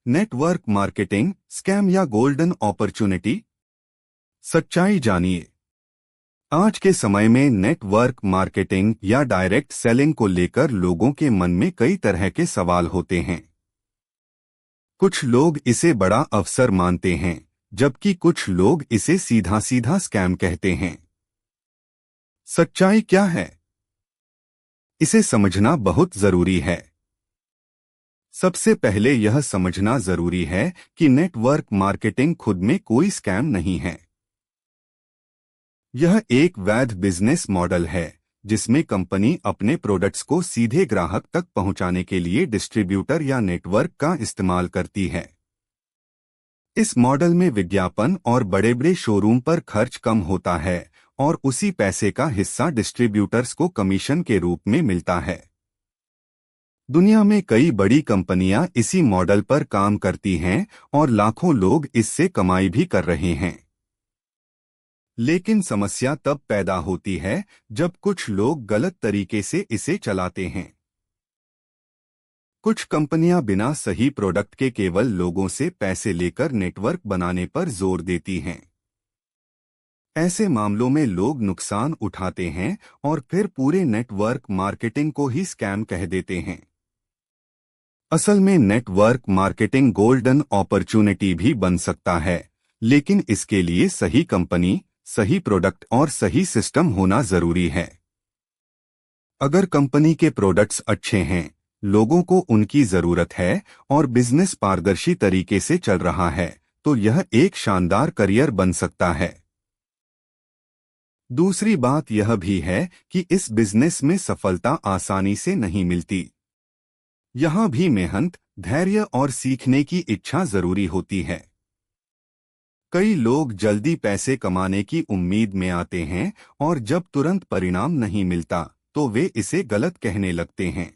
Network marketing scam या golden opportunity? सच्चाई जानिए। आज के समय में नेटवर्क मार्केटिंग या डायरेक्ट सेलिंग को लेकर लोगों के मन में कई तरह के सवाल होते हैं। कुछ लोग इसे बड़ा अवसर मानते हैं, जबकि कुछ लोग इसे सीधा सीधा स्कैम कहते हैं। सच्चाई क्या है, इसे समझना बहुत जरूरी है। सबसे पहले यह समझना जरूरी है कि नेटवर्क मार्केटिंग खुद में कोई स्कैम नहीं है। यह एक वैध बिजनेस मॉडल है, जिसमें कंपनी अपने प्रोडक्ट्स को सीधे ग्राहक तक पहुंचाने के लिए डिस्ट्रीब्यूटर या नेटवर्क का इस्तेमाल करती है। इस मॉडल में विज्ञापन और बड़े बड़े शोरूम पर खर्च कम होता है और उसी पैसे का हिस्सा डिस्ट्रीब्यूटर्स को कमीशन के रूप में मिलता है। दुनिया में कई बड़ी कंपनियां इसी मॉडल पर काम करती हैं और लाखों लोग इससे कमाई भी कर रहे हैं। लेकिन समस्या तब पैदा होती है जब कुछ लोग गलत तरीके से इसे चलाते हैं। कुछ कंपनियां बिना सही प्रोडक्ट के केवल लोगों से पैसे लेकर नेटवर्क बनाने पर जोर देती हैं। ऐसे मामलों में लोग नुकसान उठाते हैं और फिर पूरे नेटवर्क मार्केटिंग को ही स्कैम कह देते हैं। असल में नेटवर्क मार्केटिंग गोल्डन अपॉर्चुनिटी भी बन सकता है, लेकिन इसके लिए सही कंपनी, सही प्रोडक्ट और सही सिस्टम होना जरूरी है। अगर कंपनी के प्रोडक्ट्स अच्छे हैं, लोगों को उनकी जरूरत है और बिजनेस पारदर्शी तरीके से चल रहा है, तो यह एक शानदार करियर बन सकता है। दूसरी बात यह भी है कि इस बिजनेस में सफलता आसानी से नहीं मिलती। यहाँ भी मेहनत, धैर्य और सीखने की इच्छा जरूरी होती है। कई लोग जल्दी पैसे कमाने की उम्मीद में आते हैं और जब तुरंत परिणाम नहीं मिलता तो वे इसे गलत कहने लगते हैं।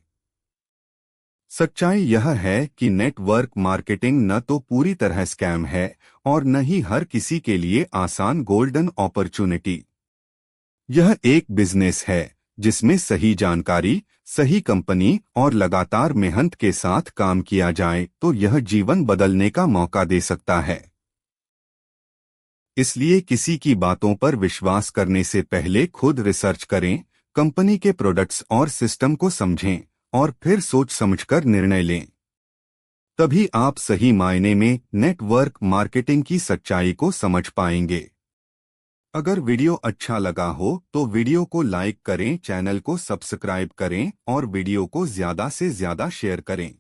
सच्चाई यह है कि नेटवर्क मार्केटिंग न तो पूरी तरह स्कैम है और न ही हर किसी के लिए आसान गोल्डन अपॉर्चुनिटी। यह एक बिजनेस है जिसमें सही जानकारी, सही कंपनी और लगातार मेहनत के साथ काम किया जाए तो यह जीवन बदलने का मौका दे सकता है। इसलिए किसी की बातों पर विश्वास करने से पहले खुद रिसर्च करें, कंपनी के प्रोडक्ट्स और सिस्टम को समझें और फिर सोच समझकर निर्णय लें। तभी आप सही मायने में नेटवर्क मार्केटिंग की सच्चाई को समझ पाएंगे। अगर वीडियो अच्छा लगा हो तो वीडियो को लाइक करें, चैनल को सब्सक्राइब करें और वीडियो को ज्यादा से ज्यादा शेयर करें।